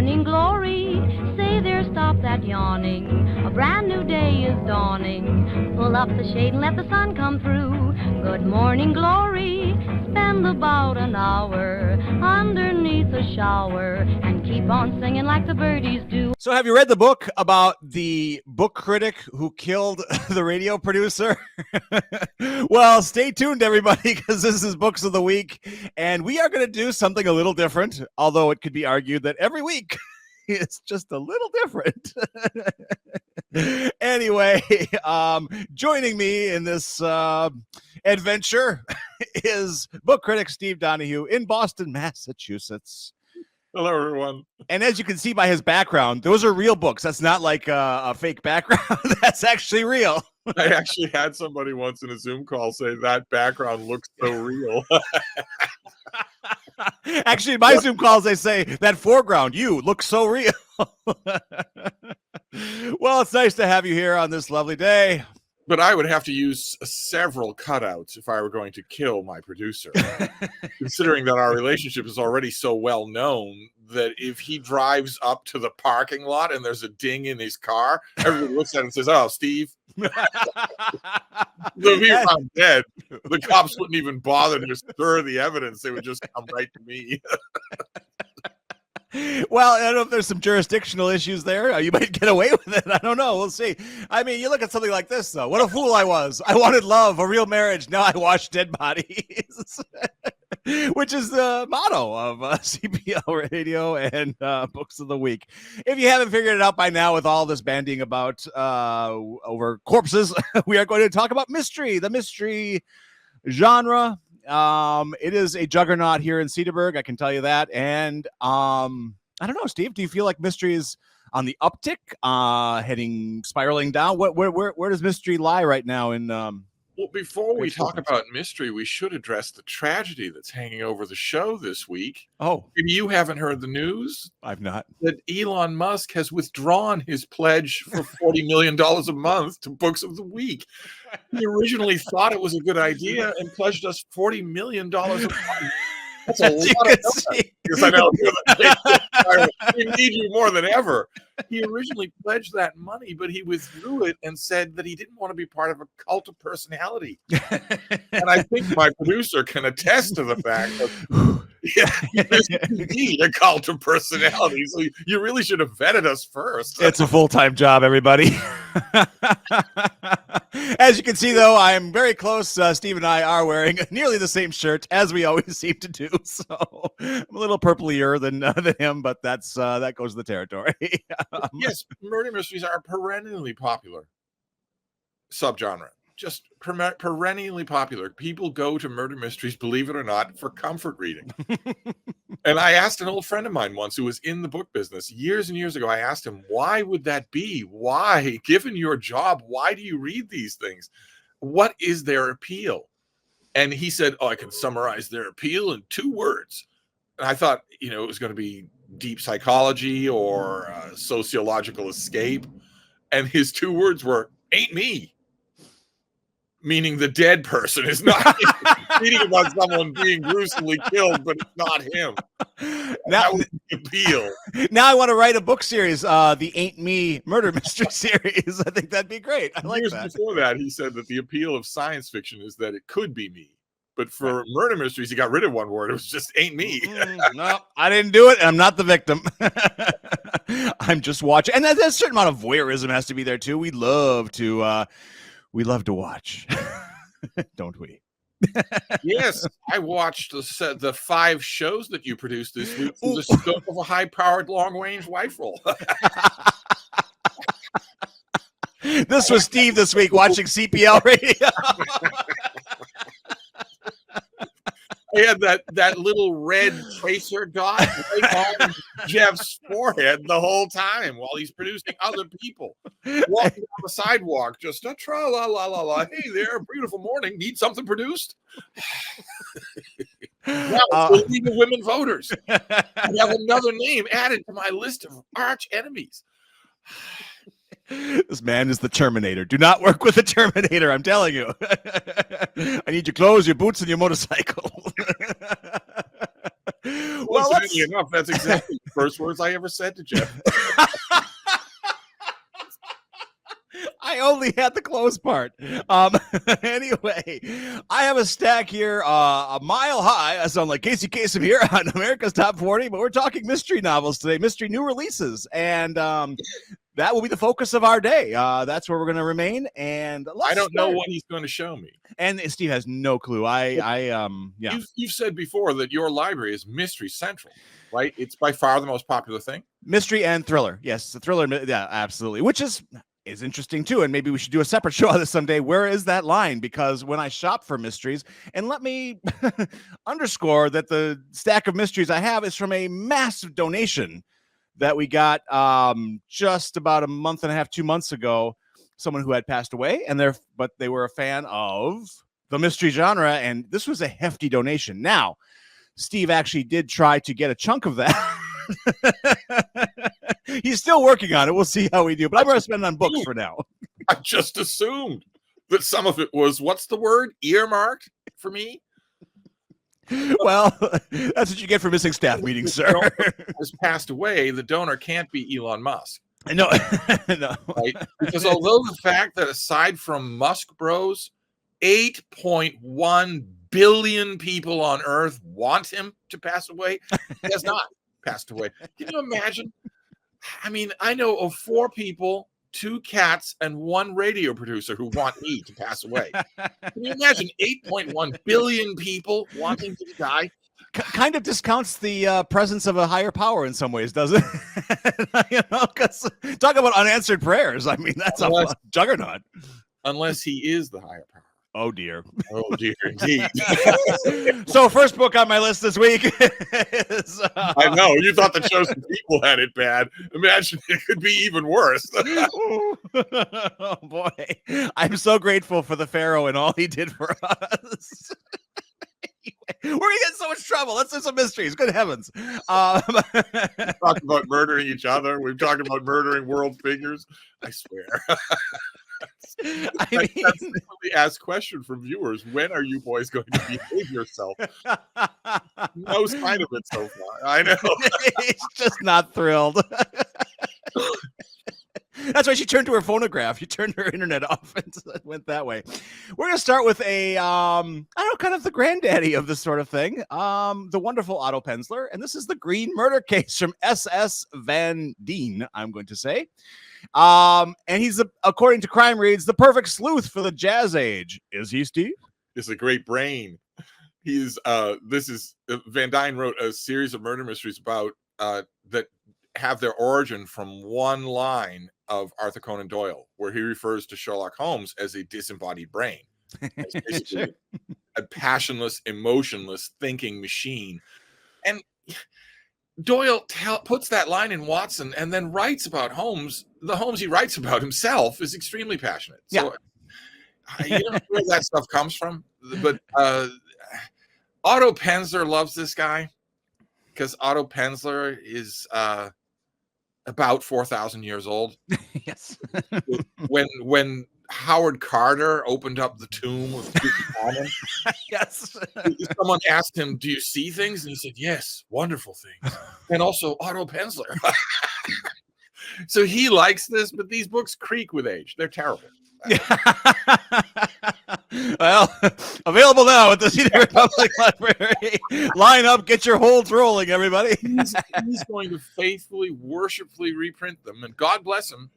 morning glory. Say there, stop that yawning. A brand new day is dawning. Pull up the shade and let the sun come through. Good morning glory. Spend about an hour underneath a shower and keep on singing like the birdies do. So have you read the book about the book critic who killed the radio producer? Well, stay tuned, everybody, because this is Books of the Week, and we are going to do something a little different, although it could be argued that every week is just a little different. Anyway, joining me in this adventure is book critic Steve Donahue in Boston, Massachusetts. Hello, everyone. And as you can see by his background, those are real books. That's not like a fake background. That's actually real. I actually had somebody once in a Zoom call say that background looks so real. Actually, in my Zoom calls, they say that foreground, you look so real. Well, it's nice to have you here on this lovely day. But I would have to use several cutouts if I were going to kill my producer, considering that our relationship is already so well known that if he drives up to the parking lot and there's a ding in his car, everybody looks at him and says, "Oh, Steve." So if he was dead, the cops wouldn't even bother to stir the evidence. They would just come right to me. Well, I don't know if there's some jurisdictional issues there. You might get away with it. I don't know. We'll see. I mean, you look at something like this, though. What a fool I was. I wanted love, a real marriage. Now I wash dead bodies, which is the motto of CPL Radio and Books of the Week. If you haven't figured it out by now with all this bandying about over corpses, we are going to talk about mystery, the mystery genre. It is a juggernaut here in Cedarburg, I can tell you that. And I don't know, Steve, do you feel like mystery is on the uptick, spiraling down? Where does mystery lie right now in Well, before we talk about mystery, we should address the tragedy that's hanging over the show this week. Oh, Maybe you haven't heard the news. I've not. That Elon Musk has withdrawn his pledge for $40 million a month to Books of the Week. He originally thought it was a good idea and pledged us $40 million a month. That's a lot of money. Yes, I know. We need you more than ever. He originally pledged that money, but he withdrew it and said that he didn't want to be part of a cult of personality. And I think my producer can attest to the fact that this is indeed a cult of personality. So you really should have vetted us first. It's a full-time job, everybody. As you can see, though, I'm very close. Steve and I are wearing nearly the same shirt, as we always seem to do. So I'm a little purplier than him, but that goes with the territory. Yes, murder mysteries are perennially popular subgenre. Just perennially popular. People go to murder mysteries, believe it or not, for comfort reading. And I asked an old friend of mine once who was in the book business years and years ago, I asked him, why would that be? Why, given your job, why do you read these things? What is their appeal? And he said, oh, I can summarize their appeal in 2 words. And I thought, it was going to be deep psychology or sociological escape. And his 2 words were, ain't me. Meaning the dead person is not reading about someone being gruesomely killed, but it's not him. Now, that was the appeal. Now I want to write a book series, the Ain't Me Murder Mystery series. I think that'd be great. I like Years that. Before that, he said that the appeal of science fiction is that it could be me. But for murder mysteries, he got rid of one word. It was just ain't me. No, I didn't do it. And I'm not the victim. I'm just watching. And there's a certain amount of voyeurism has to be there, too. We love to watch. Don't we? Yes, I watched the 5 shows that you produced this week through the scope of a high-powered long-range rifle. This was Steve this week watching CPL Radio. I had that little red tracer dot right on Jeff's forehead the whole time while he's producing other people. Walking down the sidewalk, just a tra-la-la-la-la. Hey there, beautiful morning. Need something produced? Now it's the League of Women Voters. I have another name added to my list of arch enemies. This man is the Terminator. Do not work with the Terminator, I'm telling you. I need your clothes, your boots, and your motorcycle. Well, enough, that's exactly first words I ever said to Jeff. I only had the close part. Anyway, I have a stack here, a mile high. I sound like Casey Kasem here on America's Top 40, but we're talking mystery novels today, mystery new releases, and that will be the focus of our day. That's where we're going to remain. And I don't know what he's going to show me. And Steve has no clue. Yeah. You've said before that your library is mystery central, right? It's by far the most popular thing. Mystery and thriller. Yes, the thriller. Yeah, absolutely. Which is interesting too, and maybe we should do a separate show on this someday. Where is that line? Because when I shop for mysteries, and let me underscore that the stack of mysteries I have is from a massive donation that we got just about a month and a half, 2 months ago. Someone who had passed away, but they were a fan of the mystery genre, and this was a hefty donation. Now, Steve actually did try to get a chunk of that. He's still working on it. We'll see how we do. But I'm going to spend it on books for now. I just assumed that some of it was, what's the word? Earmarked for me? Well, that's what you get for missing staff meetings, sir. Has passed away. The donor can't be Elon Musk. No, no. Right? Because although the fact that aside from Musk Bros, 8.1 billion people on Earth want him to pass away, he has not passed away. Can you imagine? I mean, I know of 4 people, 2 cats, and 1 radio producer who want me to pass away. Can you imagine 8.1 billion people wanting to die? Kind of discounts the presence of a higher power in some ways, doesn't it? Because talk about unanswered prayers. I mean, that's a juggernaut. Unless he is the higher power. Oh, dear. Oh, dear, indeed. So first book on my list this week is... I know. You thought the chosen people had it bad. Imagine it could be even worse. Oh, boy. I'm so grateful for the Pharaoh and all he did for us. We're going to get in so much trouble. Let's do some mysteries. Good heavens. We've talked about murdering each other. We've talked about murdering world figures. I swear. I mean, that's the asked question from viewers. When are you boys going to behave yourself? No sign of it so far. I know. He's just not thrilled. That's why she turned to her phonograph. She turned her internet off and went that way. We're going to start with a, I don't know, kind of the granddaddy of this sort of thing. The wonderful Otto Penzler. And this is the Green Murder Case from S.S. Van Dien, I'm going to say. And he's, according to Crime Reads, the perfect sleuth for the jazz age. Is he, Steve? He's a great brain. He's, Van Dien wrote a series of murder mysteries about, that have their origin from one line of Arthur Conan Doyle, where he refers to Sherlock Holmes as a disembodied brain. It's basically Sure. a passionless, emotionless thinking machine. And Doyle puts that line in Watson and then writes about Holmes. The Holmes he writes about himself is extremely passionate. So you don't know where that stuff comes from. But Otto Penzler loves this guy because Otto Penzler is about 4,000 years old. Yes. when Howard Carter opened up the tomb of Tutankhamun, Yes. someone asked him, "Do you see things?" And he said, "Yes, wonderful things." And also Otto Penzler. So he likes this, but these books creak with age. They're terrible. Well, available now at the Cedar Republic Library. Line up, get your holds rolling, everybody. He's going to faithfully, worshipfully reprint them, and God bless him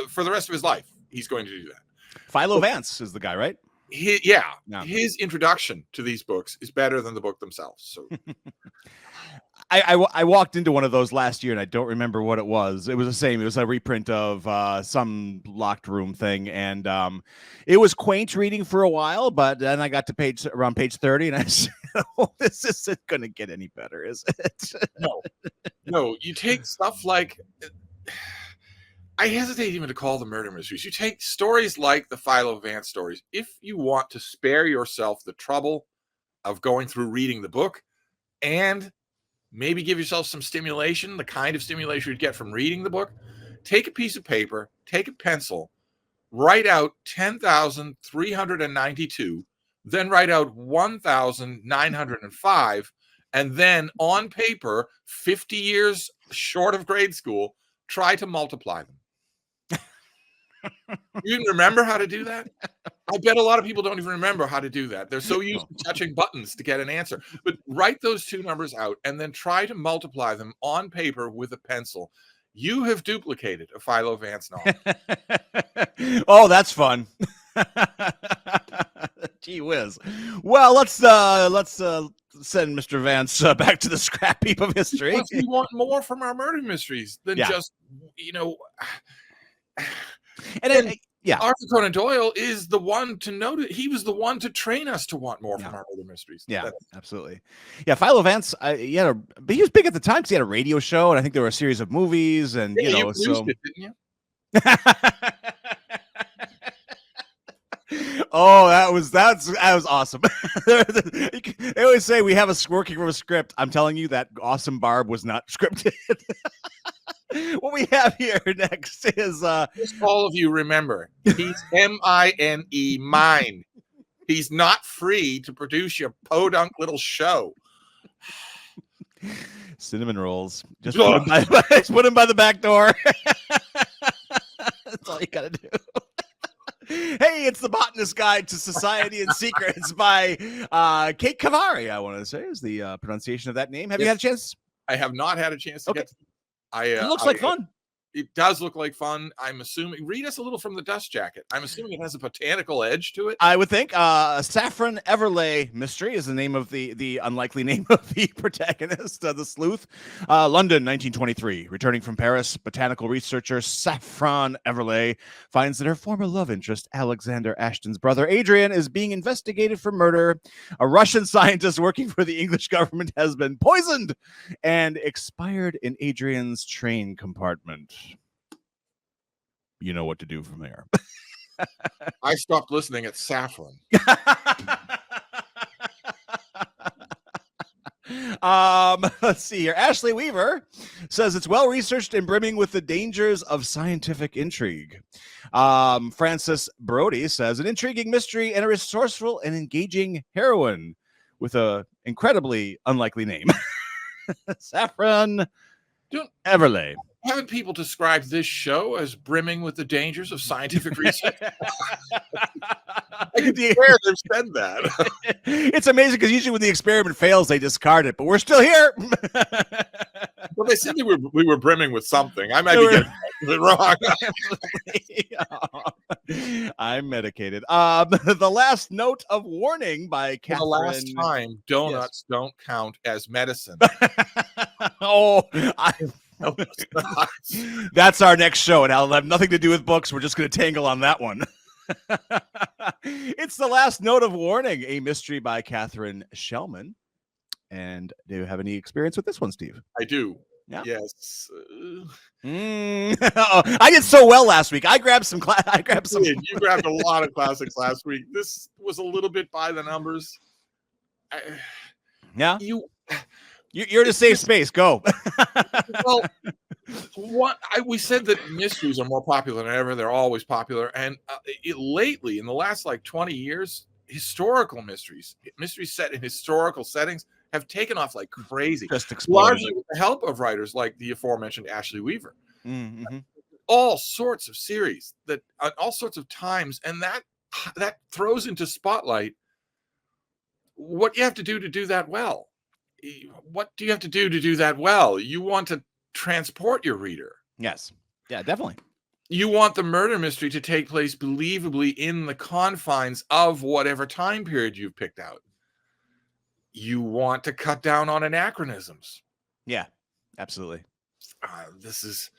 for the rest of his life. He's going to do that. Philo Vance is the guy, right? His introduction to these books is better than the book themselves. So. I walked into one of those last year and I don't remember what it was. It was the same. It was a reprint of some locked room thing. And it was quaint reading for a while, but then I got to around page 30 and I said, oh, this isn't going to get any better, is it? No, you take stuff like, I hesitate even to call them murder mysteries. You take stories like the Philo Vance stories. If you want to spare yourself the trouble of going through reading the book and maybe give yourself some stimulation, the kind of stimulation you'd get from reading the book, take a piece of paper, take a pencil, write out 10,392, then write out 1,905, and then on paper, 50 years short of grade school, try to multiply them. You even remember how to do that? I bet a lot of people don't even remember how to do that. They're so used to touching buttons to get an answer. But write those two numbers out and then try to multiply them on paper with a pencil. You have duplicated a Philo Vance novel. Oh, that's fun. Gee whiz. Well, let's send Mr. Vance back to the scrap heap of history. Because we want more from our murder mysteries than just, And Arthur Conan Doyle is the one to know that he was the one to train us to want more from our murder mysteries. Yeah, absolutely. Yeah, Philo Vance, but he was big at the time because he had a radio show, and I think there were a series of movies, and you produced it, didn't you? Oh, that was awesome. They always say we have working from a script. I'm telling you, that awesome Barb was not scripted. What we have here next is just all of you remember, he's M-I-N-E, mine. He's not free to produce your podunk little show. Cinnamon rolls. Just put him by the back door. That's all you gotta do. Hey, it's the Botanist Guide to Society and Secrets by Kate Cavari, I want to say is the pronunciation of that name. Have you had a chance? I have not had a chance to get to it looks like fun. It does look like fun. I'm assuming. Read us a little from the dust jacket. I'm assuming it has a botanical edge to it. I would think. Saffron Everley Mystery is the name of the unlikely name of the protagonist, the sleuth. London, 1923. Returning from Paris, botanical researcher Saffron Everley finds that her former love interest, Alexander Ashton's brother Adrian, is being investigated for murder. A Russian scientist working for the English government has been poisoned and expired in Adrian's train compartment. You know what to do from there. I stopped listening at Saffron. Let's see here. Ashley Weaver says it's well researched and brimming with the dangers of scientific intrigue. Francis Brody says an intriguing mystery and a resourceful and engaging heroine with a incredibly unlikely name. Saffron Everley. Haven't people described this show as brimming with the dangers of scientific research? I can swear they've said that. It's amazing because usually when the experiment fails, they discard it, but we're still here. Well, they said we were brimming with something. I might be getting it wrong. I'm medicated. The last note of warning by Catherine. For the last time, donuts don't count as medicine. That's our next show, and it'll have nothing to do with books. We're just going to tangle on that one. It's the last note of warning, a mystery by Catherine Shellman. And do you have any experience with this one, Steve? I do. Yeah. Yes. I did so well last week. I grabbed some. You grabbed a lot of classics last week. This was a little bit by the numbers. Yeah. You're in a safe space. Go. Well, we said that mysteries are more popular than ever. They're always popular. And lately, in the last 20 years, historical mysteries set in historical settings have taken off like crazy. Just exploded. Largely with the help of writers like the aforementioned Ashley Weaver. Mm-hmm. All sorts of series that at all sorts of times. And that throws into spotlight what you have to do that well. What do you have to do that well? You want to transport your reader. Yes. Yeah, definitely. You want the murder mystery to take place believably in the confines of whatever time period you've picked out. You want to cut down on anachronisms. Yeah, absolutely. These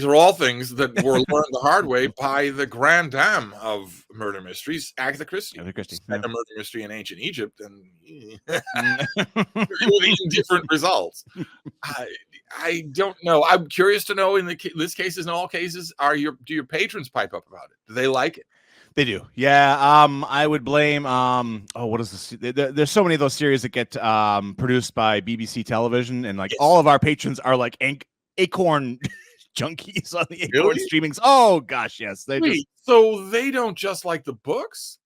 are all things that were learned the hard way by the grand dame of murder mysteries, Agatha Christie. Agatha Christie. A murder mystery in ancient Egypt, and with different results. I don't know. I'm curious to know in this case, in all cases, do your patrons pipe up about it? Do they like it? They do. Yeah. I would blame, what is this? There's so many of those series that get produced by BBC television, and all of our patrons are like Acorn junkies on the Acorn streamings. Oh gosh, yes. So they don't just like the books?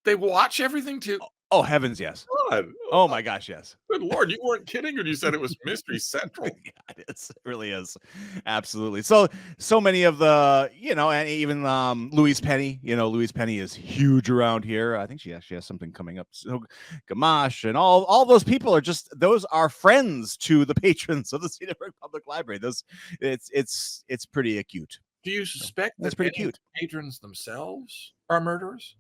They watch everything too? Oh, heavens, yes. God. Oh, my gosh, yes. Good Lord, you weren't kidding when you said it was Mystery Central. Yeah, it is. It really is. Absolutely. So many of the, and even Louise Penny, Louise Penny is huge around here. I think she actually has something coming up. So Gamache and all those people are those are friends to the patrons of the Cedarburg Public Library. It's pretty acute. Do you suspect That's that pretty any of cute. the patrons themselves are murderers?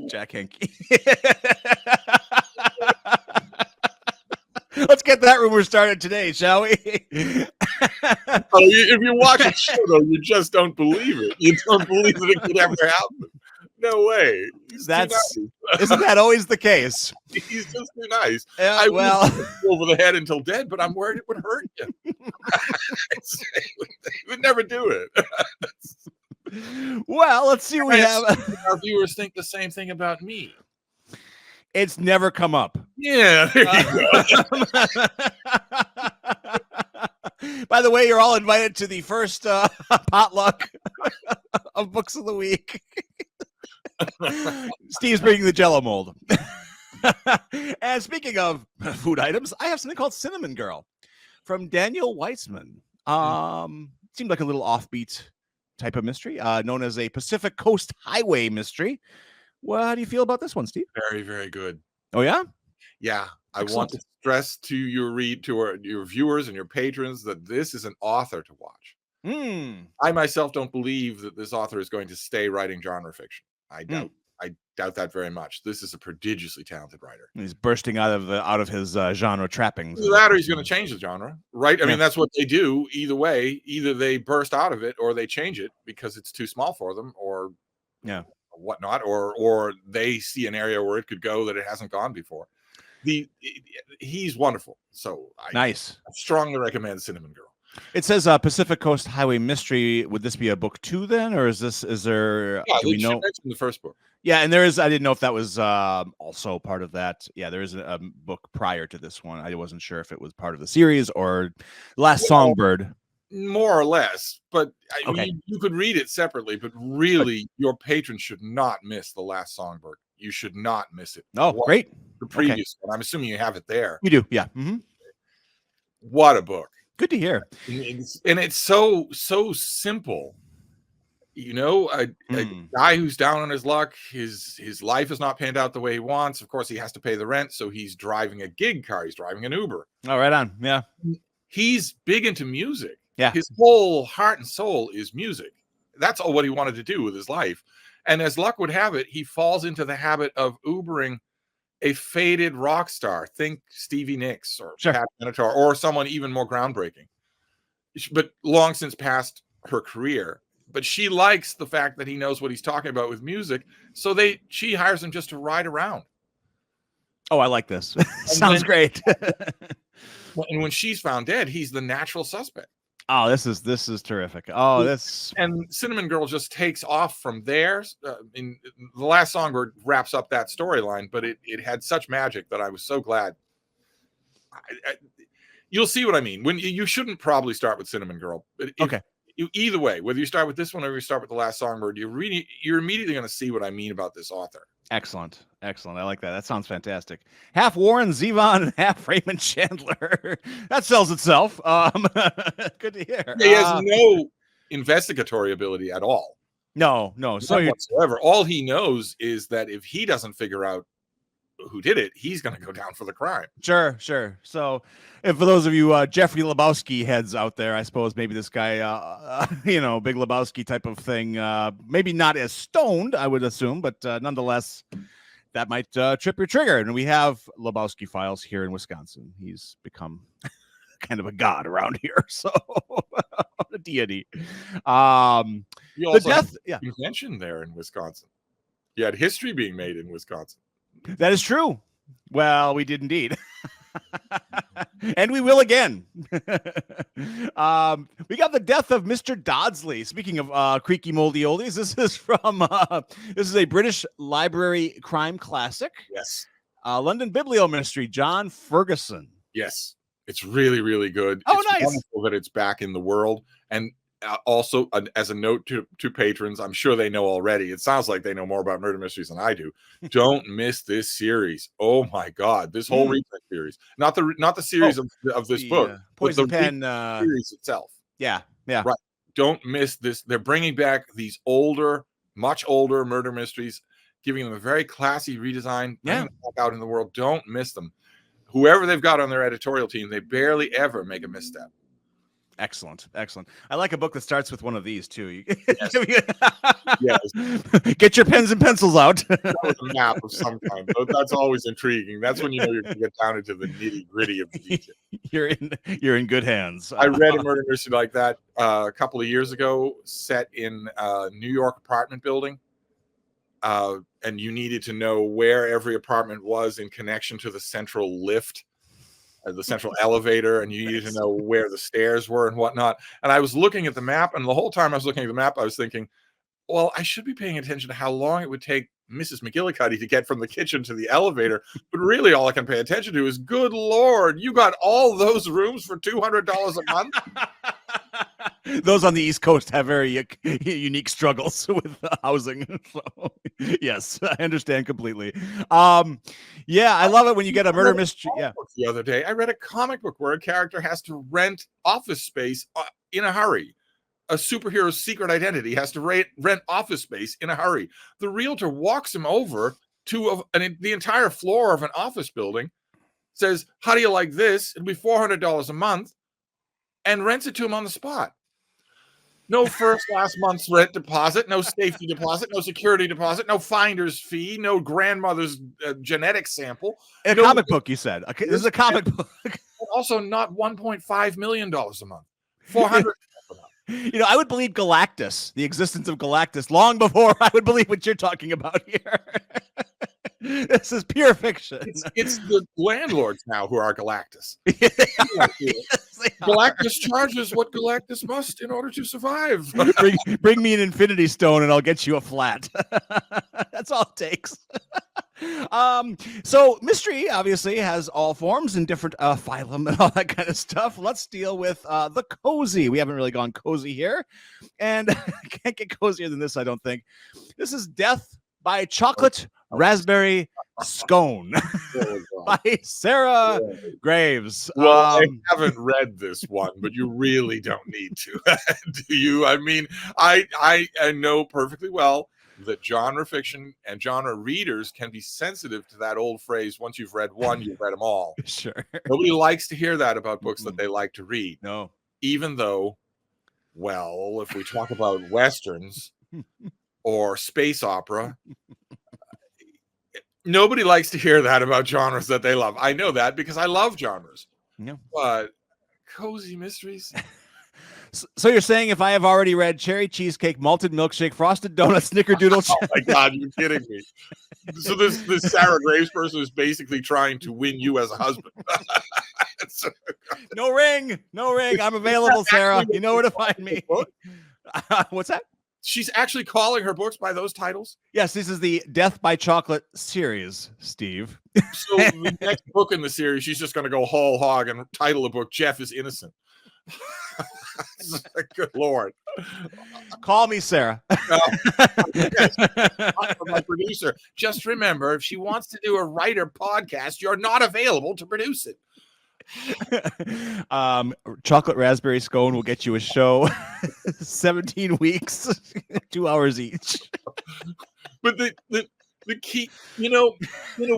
Jack Henke. Let's get that rumor started today, shall we? If you watch a show, though, you just don't believe it. You don't believe that it could ever happen. No way. Isn't that always the case? He's just too nice. Yeah, I wouldn't go over the head until dead, but I'm worried it would hurt you. He would never do it. Well, let's see what we have. Our viewers think the same thing about me. It's never come up. Yeah, there you go. By the way, you're all invited to the first potluck of Books of the Week. Steve's bringing the Jell-O mold. And speaking of food items, I have something called Cinnamon Girl from Daniel Weitzman. Seemed like a little offbeat type of mystery, known as a Pacific Coast Highway mystery. Well, how do you feel about this one, Steve? Very, very good. Oh, yeah? Yeah. Excellent. I want to stress to your viewers and your patrons that this is an author to watch. I myself don't believe that this author is going to stay writing genre fiction. I doubt that very much. This is a prodigiously talented writer. He's bursting out of his genre trappings. Either that or he's going to change the genre, right? I mean, that's what they do. Either way, either they burst out of it or they change it because it's too small for them, or whatnot, or they see an area where it could go that it hasn't gone before. He's wonderful. So I strongly recommend Cinnamon Girl. It says Pacific Coast Highway Mystery. Would this be a book 2 then, or is there? Yeah, do we know? Mention the first book. Yeah, and there is. I didn't know if that was also part of that. Yeah, there is a book prior to this one. I wasn't sure if it was part of the series or Last Songbird. More or less, but I mean, you could read it separately. But really, your patrons should not miss The Last Songbird. You should not miss it. Oh, great! The previous one. I'm assuming you have it there. We do. Yeah. Mm-hmm. What a book! Good to hear. And it's so simple. A guy who's down on his luck, his life is not panned out the way he wants. Of course, he has to pay the rent, so he's driving a gig car. He's driving an Uber. Oh, right on. Yeah. He's big into music. Yeah. His whole heart and soul is music. That's all what he wanted to do with his life. And as luck would have it, he falls into the habit of Ubering a faded rock star. Think Stevie Nicks or Pat Benatar or someone even more groundbreaking, but long since past her career. But she likes the fact that he knows what he's talking about with music. So she hires him just to ride around. Oh, I like this. Sounds great. And when she's found dead, he's the natural suspect. Oh, this is terrific. Oh, and Cinnamon Girl just takes off from there. In The Last Songbird wraps up that storyline, but it had such magic that I was so glad. You'll see what I mean. When you shouldn't probably start with Cinnamon Girl. Okay. Either way, whether you start with this one or you start with The Last Songbird, you're immediately going to see what I mean about this author. Excellent. I like that. That sounds fantastic. Half Warren Zevon and half Raymond Chandler. That sells itself. Good to hear. He has no investigatory ability at all. No. So whatsoever. All he knows is that if he doesn't figure out who did it, he's going to go down for the crime. Sure. So, and for those of you Jeffrey Lebowski heads out there, I suppose maybe this guy, Big Lebowski type of thing, maybe not as stoned, I would assume, but nonetheless, that might trip your trigger. And we have Lebowski files here in Wisconsin. He's become kind of a god around here, so a deity. You also had invention there in Wisconsin. You had history being made in Wisconsin. That is true. Well, we did indeed. And we will again. We got the death of Mr. Dodsley. Speaking of creaky moldy oldies, this is a British Library crime classic. Yes. London Biblio Mystery, John Ferguson. Yes. It's really, really good. Oh, it's nice. wonderful that it's back in the world. And Also, as a note to patrons, I'm sure they know already. It sounds like they know more about murder mysteries than I do. Don't miss this series. Oh my God, this whole reprint series, not the series of this book, but the Poison Pen series itself. Yeah. Right. Don't miss this. They're bringing back these much older murder mysteries, giving them a very classy redesign, bringing them back out in the world. Don't miss them. Whoever they've got on their editorial team, they barely ever make a misstep. Excellent. I like a book that starts with one of these too. Yes. Get your pens and pencils out. That was a map of some kind. That's always intriguing. That's when you know you're going to get down into the nitty gritty of the detail. You're in good hands. I read a murder mystery like that a couple of years ago, set in a New York apartment building. And you needed to know where every apartment was in connection to the central lift, the central elevator, and you needed to know where the stairs were and whatnot. And I was looking at the map, and the whole time I was looking at the map, I was thinking, well, I should be paying attention to how long it would take Mrs. McGillicuddy to get from the kitchen to the elevator. But really, all I can pay attention to is, good Lord, you got all those rooms for $200 a month? Those on the East Coast have very unique struggles with housing. So, yes, I understand completely. Yeah, I love it when you get a murder mystery. Yeah. The other day, I read a comic book where a character has to rent office space in a hurry. A superhero's secret identity has to rent office space in a hurry. The realtor walks him over to the entire floor of an office building, says, how do you like this? It'll be $400 a month, and rents it to him on the spot. No last month's rent deposit, no safety deposit, no security deposit, no finder's fee, no grandmother's genetic sample. A comic book, you said. Okay, this is a comic book. Also, not $1.5 million a month. 400. I would believe Galactus, the existence of Galactus, long before I would believe what you're talking about here. This is pure fiction. It's the landlords now who are Galactus. Galactus charges what Galactus must in order to survive. Bring me an Infinity Stone and I'll get you a flat. That's all it takes. So mystery obviously has all forms and different phylum and all that kind of stuff. Let's deal with the cozy. We haven't really gone cozy here, and can't get cozier than this, I don't think. This is Death by Chocolate Raspberry Scone by Sarah Graves. Well, I haven't read this one, but you really don't need to, do you? I mean, I know perfectly well that genre fiction and genre readers can be sensitive to that old phrase, once you've read one, you've read them all. Sure. Nobody likes to hear that about books that they like to read. No. Even though, well, if we talk about Westerns or space opera, nobody likes to hear that about genres that they love. I know that because I love genres. No. But cozy mysteries... So you're saying if I have already read Cherry Cheesecake, Malted Milkshake, Frosted Donut, Snickerdoodle... Oh my God, you're kidding me. So this Sarah Graves person is basically trying to win you as a husband. No ring. I'm available, Sarah. You know where to find me. What's that? She's actually calling her books by those titles? Yes, this is the Death by Chocolate series, Steve. So the next book in the series, she's just going to go whole hog and title the book Jeff is Innocent. Good Lord. Call me Sarah. Yes. My producer. Just remember, if she wants to do a writer podcast, you're not available to produce it. Chocolate Raspberry Scone will get you a show. 17 weeks, 2 hours each. But the key, in a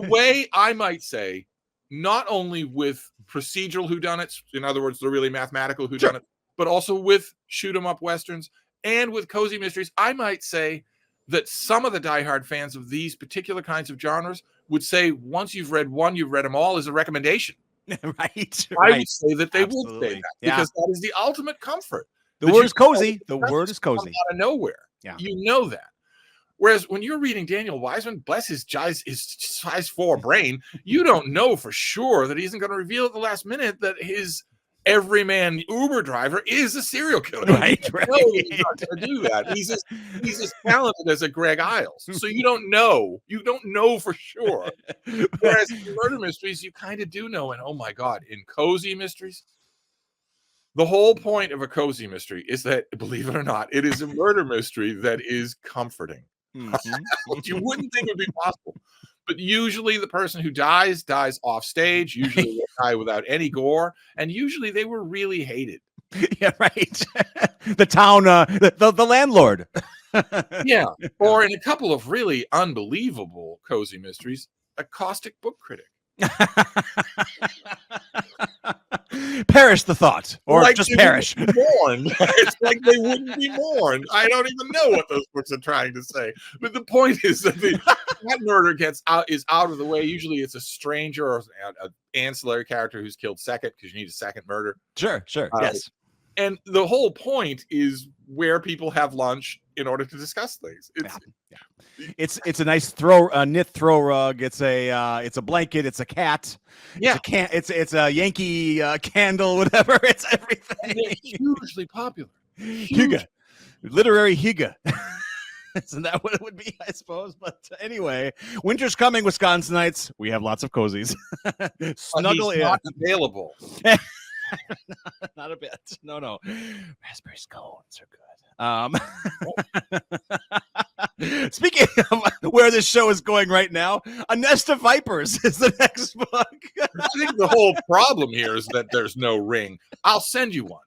way, I might say, not only with procedural whodunits, in other words, the really mathematical whodunit, sure, but also with shoot 'em up westerns and with cozy mysteries, I might say that some of the diehard fans of these particular kinds of genres would say once you've read one, you've read them all as a recommendation. Right. I would say that they would say that because that is the ultimate comfort. The word is cozy. The word is cozy. Out of nowhere. Yeah. You know that. Whereas when you're reading Daniel Wiseman, bless his size 4 brain, you don't know for sure that he isn't going to reveal at the last minute that his everyman Uber driver is a serial killer. Right. No, he's not going to do that. He's as talented as a Greg Iles. So you don't know. You don't know for sure. Whereas in murder mysteries, you kind of do know. And oh my God, in cozy mysteries, The whole point of a cozy mystery is that, believe it or not, it is a murder mystery that is comforting. Which you wouldn't think would be possible. But usually the person who dies off stage. Usually they die without any gore. And usually they were really hated. Yeah, right. The town, the landlord. Yeah. Or in a couple of really unbelievable cozy mysteries, a caustic book critic. Perish the thought, or like just perish. Mourned. It's like they wouldn't be mourned. I don't even know what those books are trying to say. But the point is that that murder is out of the way. Usually it's a stranger or an ancillary character who's killed second, because you need a second murder. Sure. Yes. And the whole point is where people have lunch in order to discuss things. It's a nice knit throw rug. It's a blanket. It's a cat. Yeah. It's a Yankee candle. Whatever. It's everything. And they're hugely popular. Higa, literary higa. Isn't that what it would be? I suppose. But anyway, winter's coming, Wisconsinites. We have lots of cozies. Snuggle in. Not available. Not a bit. No. Raspberry scones are good. Speaking of where this show is going right now, A Nest of Vipers is the next book. I think the whole problem here is that there's no ring. I'll send you one.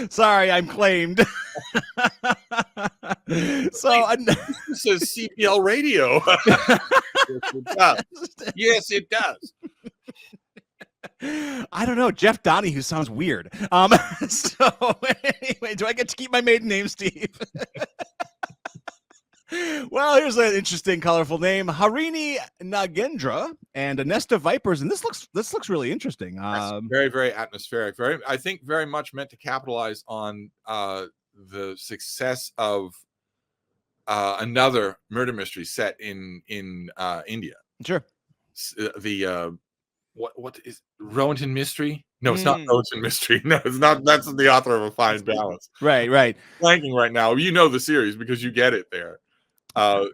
Sorry, I'm claimed. So this is CPL radio. Yes, it does. I don't know. Jeff Donahue sounds weird. So anyway, do I get to keep my maiden name, Steve? Well, here's an interesting, colorful name: Harini Nagendra and A Nest of Vipers. And this looks really interesting. Very, very atmospheric. I think very much meant to capitalize on the success of another murder mystery set in India. Sure. What is Rohinton Mystery? No, it's not Rohinton Mystery. No, it's not. That's the author of A Fine Balance. Right. Blanking right now. You know the series because you get it there. And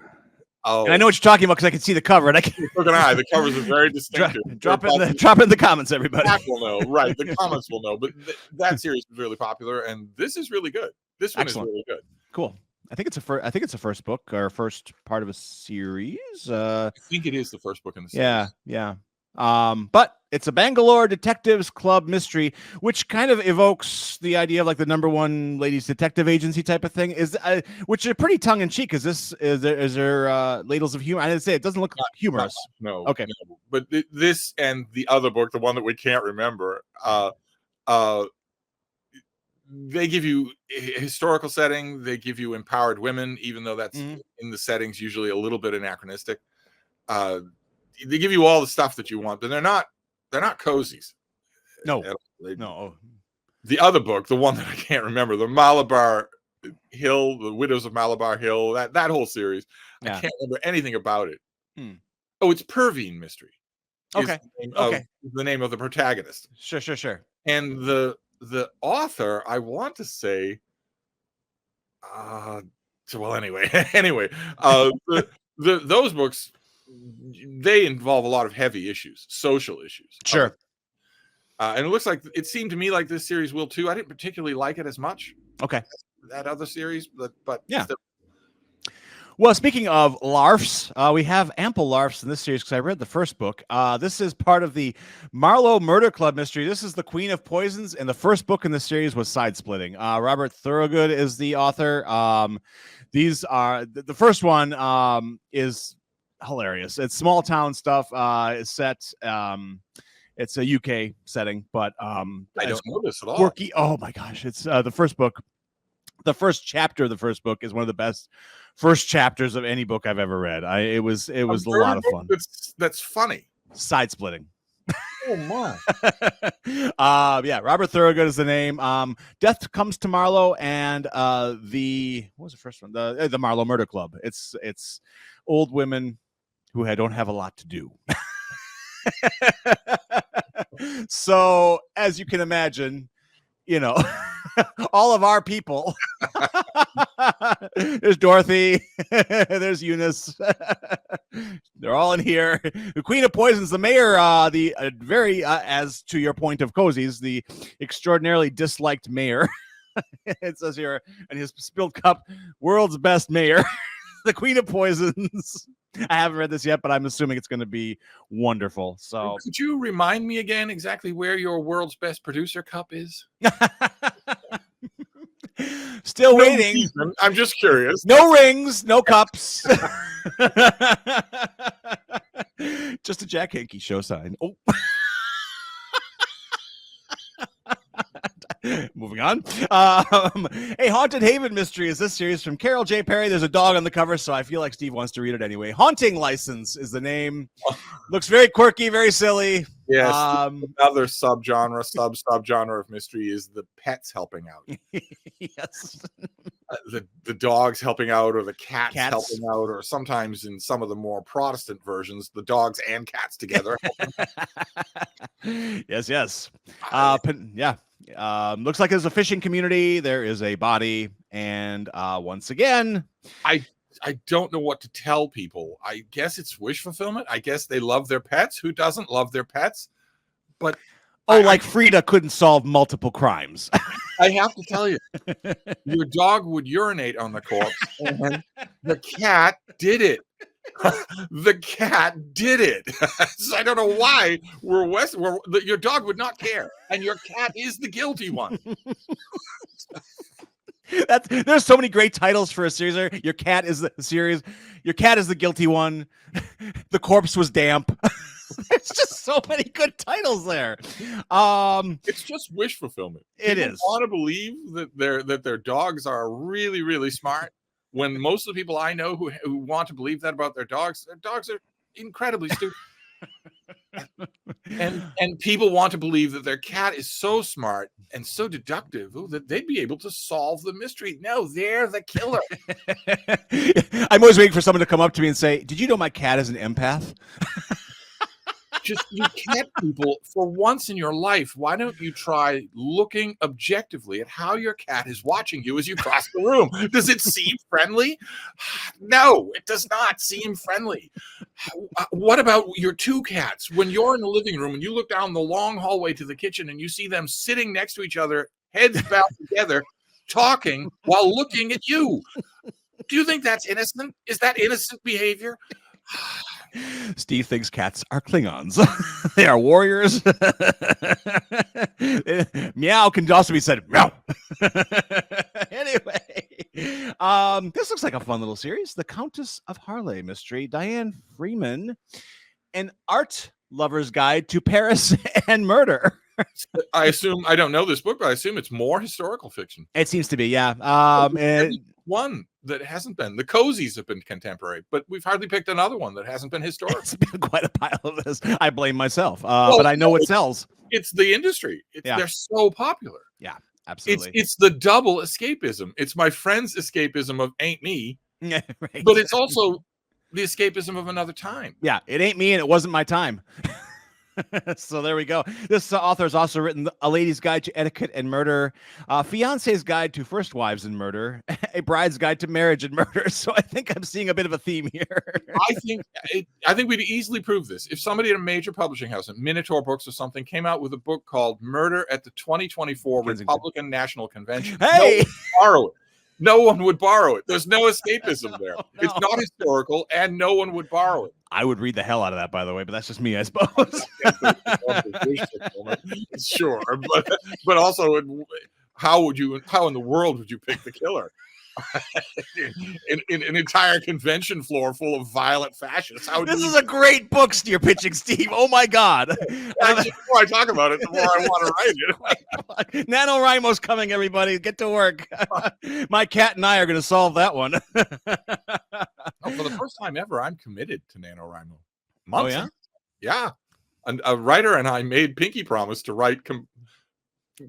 I know what you're talking about because I can see the cover. And so can I. The covers are very distinctive. Drop in the comments, everybody. Jack will know, right? The comments will know. But that series is really popular, and this is really good. This one Excellent. is really good. Cool. I think it's a first book or first part of a series. I think it is the first book in the series. Yeah. But it's a Bangalore Detectives Club mystery, which kind of evokes the idea of like the #1 ladies detective agency type of thing. Which are pretty tongue in cheek. Is there ladles of humor? I didn't say it doesn't look humorous. No. Okay. No. But this and the other book, the one that we can't remember, they give you a historical setting. They give you empowered women, even though that's in the settings usually a little bit anachronistic. They give you all the stuff that you want, but they're not cozies. No. The other book, the one that I can't remember, the Malabar Hill, the Widows of Malabar Hill, that whole series. Yeah. I can't remember anything about it. Oh, it's Perveen Mystery. Okay. The name of the protagonist. Sure. And the author, I want to say, those books, they involve a lot of heavy issus, social issues. Sure. And it seemed to me like this series will too. I didn't particularly like it as much. Okay. That other series, but yeah. Still. Well, speaking of larfs, we have ample larfs in this series because I read the first book. This is part of the Marlowe Murder Club mystery. This is the Queen of Poisons, and the first book in the series was Side Splitting. Robert Thorogood is the author. These are the first one is hilarious. It's small town stuff. It's set. It's a UK setting, but I don't know this at all. Quirky. Oh my gosh! It's the first book. The first chapter of the first book is one of the best first chapters of any book I've ever read. It was a lot of fun. That's funny. Side Splitting. Oh my. Yeah, Robert Thorogood is the name. Death Comes to Marlowe, and what was the first one? The Marlowe Murder Club. It's old women who don't have a lot to do. So, as you can imagine, all of our people. There's Dorothy. There's Eunice. They're all in here. The Queen of Poisons, the mayor, as to your point of cozies, the extraordinarily disliked mayor. It says here, and his spilled cup, world's best mayor. The Queen of Poisons. I haven't read this yet, but I'm assuming it's going to be wonderful. So, could you remind me again exactly where your world's best producer cup is? Still waiting. Reason. I'm just curious. No rings, no cups. Just a Jack Hinkey show sign. Oh. Moving on. A Haunted Haven Mystery is this series from Carol J. Perry. There's a dog on the cover, so I feel like Steve wants to read it anyway. Haunting License is the name. Looks very quirky, very silly. Yes. Another subgenre of mystery is the pets helping out. Yes. The dogs helping out, or the cats helping out, or sometimes in some of the more Protestant versions, the dogs and cats together. Yes. Yeah. Looks like there's a fishing community. There is a body, and once again, I don't know what to tell people. I guess it's wish fulfillment. I guess they love their pets. Who doesn't love their pets? But Frida couldn't solve multiple crimes. I have to tell you, your dog would urinate on the corpse, and the cat did it. The cat did it. So I don't know why your dog would not care, and your cat is the guilty one. There's so many great titles for a series. Your cat is the series. Your cat is the guilty one. The corpse was damp. There's just so many good titles there. It's just wish fulfillment. It People is. want to believe that their dogs are really, really smart. When most of the people I know who want to believe that about their dogs are incredibly stupid. and people want to believe that their cat is so smart and so deductive that they'd be able to solve the mystery. No, they're the killer. I'm always waiting for someone to come up to me and say, "Did you know my cat is an empath?" You can't, people, for once in your life, why don't you try looking objectively at how your cat is watching you as you cross the room? Does it seem friendly? No, it does not seem friendly. What about your two cats? When you're in the living room and you look down the long hallway to the kitchen and you see them sitting next to each other, heads bowed together, talking while looking at you. Do you think that's innocent? Is that innocent behavior? Steve thinks cats are Klingons. They are warriors. Meow can also be said meow. Anyway, this looks like a fun little series. The Countess of Harley Mystery. Diane Freeman, an art lover's guide to Paris and murder. I assume, I don't know this book, but I assume it's more historical fiction. It seems to be, yeah. One that hasn't been. The cozies have been contemporary, but we've hardly picked another one that hasn't been historical. It's been quite a pile of this. I blame myself, but I know it sells. It's the industry. They're so popular. Yeah, absolutely. It's the double escapism. It's my friend's escapism of ain't me, Yeah, right. but it's also the escapism of another time. Yeah, it ain't me and it wasn't my time. So there we go. This author has also written A Lady's Guide to Etiquette and Murder, Fiance's Guide to First Wives and Murder, A Bride's Guide to Marriage and Murder. So I think I'm seeing a bit of a theme here. I think we'd easily prove this. If somebody at a major publishing house, at Minotaur Books or something, came out with a book called Murder at the 2024 Republican National Convention, hey, no one would borrow it. There's no escapism there. No. It's not historical, and no one would borrow it. I would read the hell out of that, by the way, but that's just me, I suppose. Sure, but also, how in the world would you pick the killer? in an entire convention floor full of violent fascists. This is a great book you're pitching, Steve. Oh my God. The more I talk about it, the more I want to write it. NaNoWriMo's coming, everybody. Get to work. My cat and I are going to solve that one. For the first time ever, I'm committed to NaNoWriMo. Oh, yeah? Yeah. And a writer and I made pinky promise to write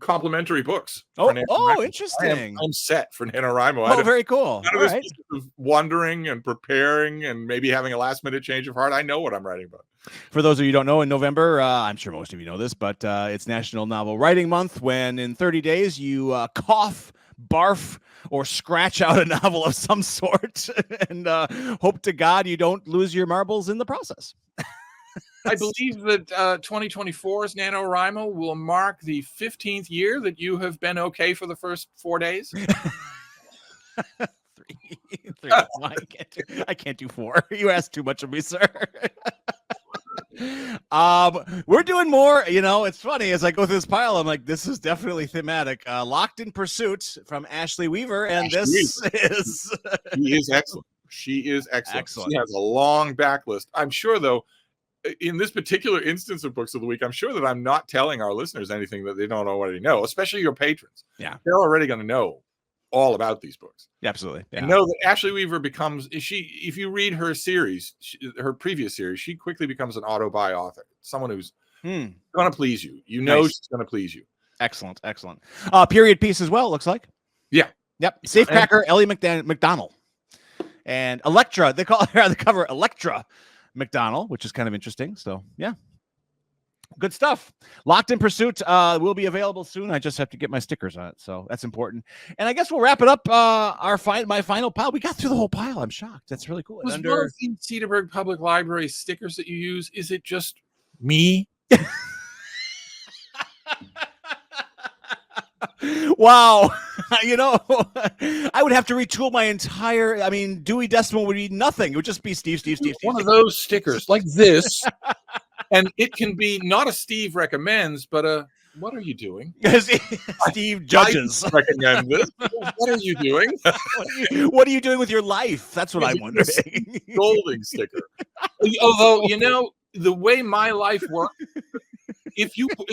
complimentary books. Interesting. I'm set for NaNoWriMo. Oh, very cool. None of this of wondering and preparing and maybe having a last minute change of heart. I know what I'm writing about. For those of you who don't know, in November, I'm sure most of you know this, but it's National Novel Writing Month, when in 30 days you cough barf or scratch out a novel of some sort, and hope to God you don't lose your marbles in the process. I believe that 2024's NaNoWriMo will mark the 15th year that you have been okay for the first 4 days. Three. I can't do 4. You asked too much of me, sir. We're doing more. It's funny, as I go through this pile, I'm like, this is definitely thematic. Locked in Pursuit from Ashley Weaver, and Ashley this Weaver. is She is excellent. She is excellent. She has a long backlist. I'm sure, though, in this particular instance of Books of the Week, I'm sure that I'm not telling our listeners anything that they don't already know, especially your patrons. Yeah, they're already going to know all about these books. Yeah, absolutely. Yeah. And know that Ashley Weaver if you read her series, her previous series, she quickly becomes an auto-buy author, someone who's going to please you. Nice. She's going to please you. Excellent. Period piece as well, looks like. Yeah. Yep. Safecracker, Ellie McDonald. And Electra, they call her on the cover Electra McDonald, which is kind of interesting. So, yeah. Good stuff. Locked in Pursuit will be available soon. I just have to get my stickers on it, so that's important. And I guess we'll wrap it up. My final pile. We got through the whole pile. I'm shocked. That's really cool. Was one of the Cedarburg Public Library stickers that you use? Is it just me? Wow. I would have to retool my entire. Dewey Decimal would be nothing. It would just be Steve. One of those stickers like this. And it can be not a Steve recommends, but a what are you doing? Steve judges. I recommend this. What are you doing? What are you doing with your life? That's what I'm wondering. Golding sticker. Although, the way my life works, if you put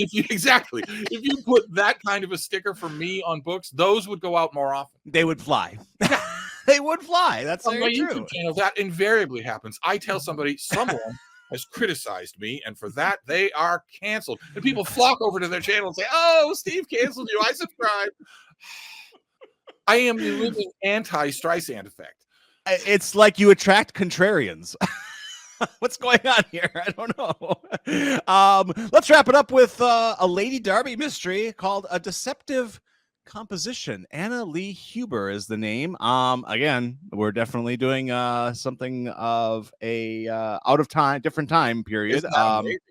that kind of a sticker for me on books, those would go out more often. They would fly. They would fly. That's on very my true. YouTube channel, that invariably happens. I tell someone has criticized me, and for that they are canceled. And people flock over to their channel and say, "Oh, Steve canceled you. I subscribe." I am the living anti-Streisand effect. It's like you attract contrarians. What's going on here? I don't know. Let's wrap it up with a Lady Darby mystery called A Deceptive Composition. Anna Lee Huber is the name. Again, we're definitely doing something of a out of time, different time period.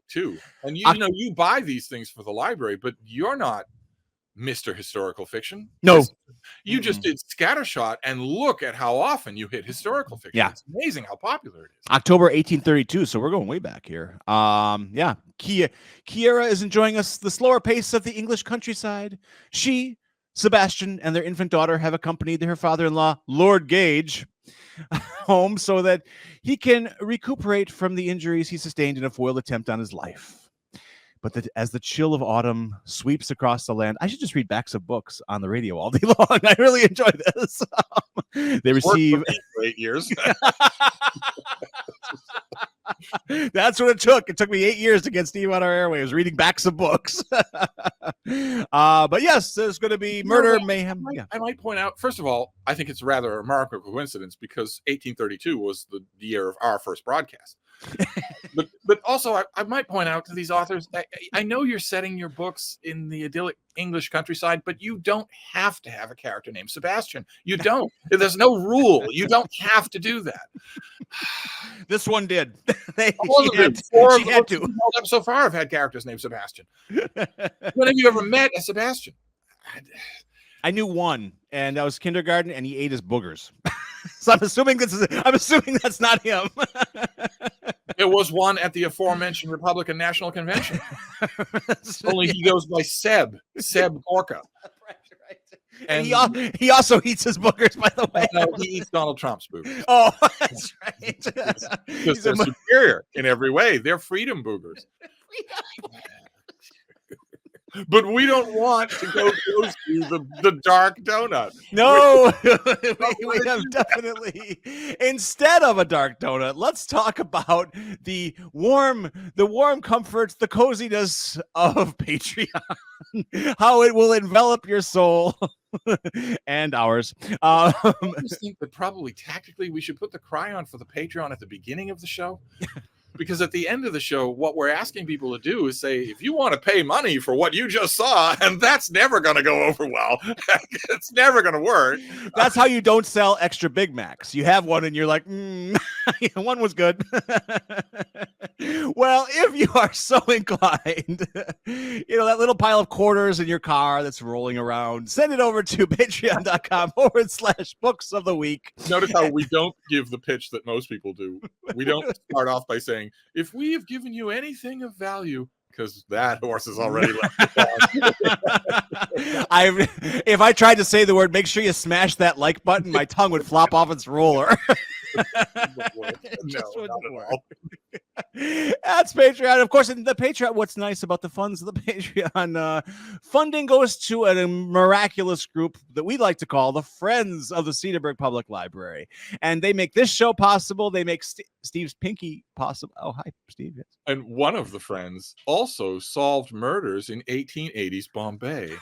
Too. And you buy these things for the library, but you're not Mr. Historical Fiction. No. You just did Scattershot, and look at how often you hit historical fiction. Yeah. It's amazing how popular it is. October 1832, so we're going way back here. Yeah. Kiera is enjoying the slower pace of the English countryside. She, Sebastian, and their infant daughter have accompanied her father-in-law, Lord Gage, home so that he can recuperate from the injuries he sustained in a foiled attempt on his life. But as the chill of autumn sweeps across the land, I should just read backs of books on the radio all day long. I really enjoy this. They receive 8 years. That's what it took. It took me 8 years to get Steve on our airwaves, reading backs of books. But yes, there's going to be murder, mayhem. I might point out, first of all, I think it's rather a remarkable coincidence because 1832 was the year of our first broadcast. but also, I might point out to these authors, I know you're setting your books in the idyllic English countryside, but you don't have to have a character named Sebastian. You don't. There's no rule. You don't have to do that. This one did. Four of them up so far have had characters named Sebastian. When have you ever met a Sebastian? I knew one, and that was kindergarten, and he ate his boogers. So I'm assuming that's not him. There was one at the aforementioned Republican National Convention. Only he goes by Seb Gorka. Right. And he also eats his boogers, by the way. No, he eats Donald Trump's boogers. Oh, that's right. Because they're superior in every way. They're freedom boogers. But we don't want to go close to the dark donut. No, we have definitely. Instead of a dark donut, let's talk about the warm comforts, the coziness of Patreon. How it will envelop your soul and ours. I just think that probably tactically we should put the cry on for the Patreon at the beginning of the show. Because at the end of the show, what we're asking people to do is say, if you want to pay money for what you just saw, and that's never going to go over well, it's never going to work. That's how you don't sell extra Big Macs. You have one and you're like, one was good. Well, if you are so inclined, that little pile of quarters in your car that's rolling around, send it over to patreon.com/books of the week. Notice how we don't give the pitch that most people do. We don't start off by saying, if we have given you anything of value, because that horse is already left. If I tried to say the word, make sure you smash that like button, my tongue would flop off its roller. That's Patreon. Of course, in the Patreon, what's nice about the funds of the Patreon funding goes to a miraculous group that we like to call the Friends of the Cedarburg Public Library. And they make this show possible. They make Steve's Pinky possible. Oh, hi, Steve. Yes. And one of the friends also solved murders in 1880s Bombay.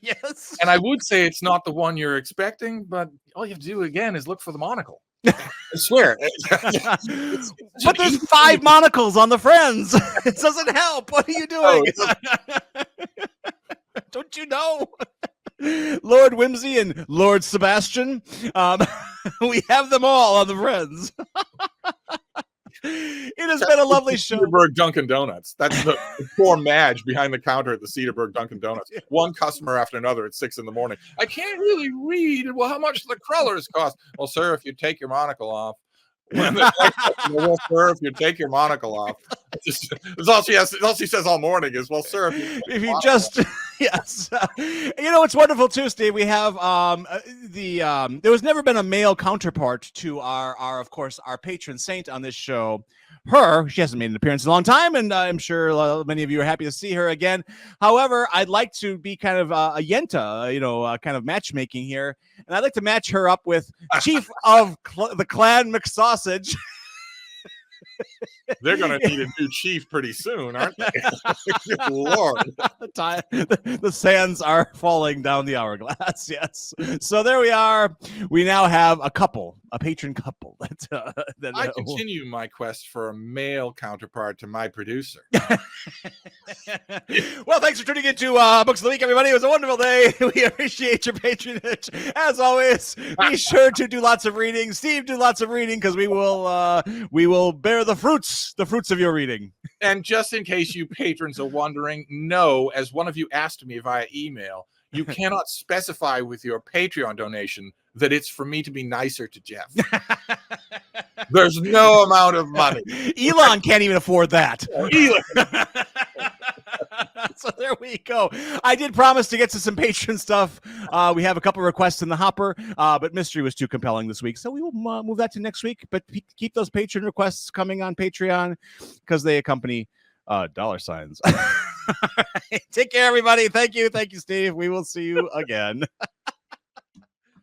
Yes. And I would say it's not the one you're expecting, but all you have to do again is look for the monocle. I swear. But there's 5 monocles on the Friends. It doesn't help. What are you doing? Don't you know? Lord Whimsy and Lord Sebastian. We have them all on the Friends. It has been a lovely show. Cedarburg Dunkin' Donuts. That's the poor Madge behind the counter at the Cedarburg Dunkin' Donuts. One customer after another at 6 a.m. I can't really read. Well, how much the crullers cost? Well, sir, if you take your monocle off. Well, sir, if you take your monocle off. That's all she has. All she says all morning is, well, sir, if you just yes. It's wonderful too, Steve. We have there was never been a male counterpart to our of course our patron saint on this show. She hasn't made an appearance in a long time, and I'm sure many of you are happy to see her again. However, I'd like to be kind of a Yenta, kind of matchmaking here, and I'd like to match her up with Chief of the Clan McSausage. They're going to need a new chief pretty soon, aren't they? Good Lord. The sands are falling down the hourglass, yes. So there we are. We now have a patron couple. I continue my quest for a male counterpart to my producer. Well, thanks for tuning into Books of the Week, everybody. It was a wonderful day. We appreciate your patronage. As always, be sure to do lots of reading. Steve, do lots of reading because we will bear the fruits of your reading. And just in case you patrons are wondering, no, as one of you asked me via email, you cannot specify with your Patreon donation that it's for me to be nicer to Jeff. There's no amount of money. Elon can't even afford that. Elon. So there we go. I did promise to get to some patron stuff. We have a couple requests in the hopper, but mystery was too compelling this week, so we will move that to next week. But keep those patron requests coming on Patreon because they accompany dollar signs. Take care, everybody. Thank you, Steve. We will see you again.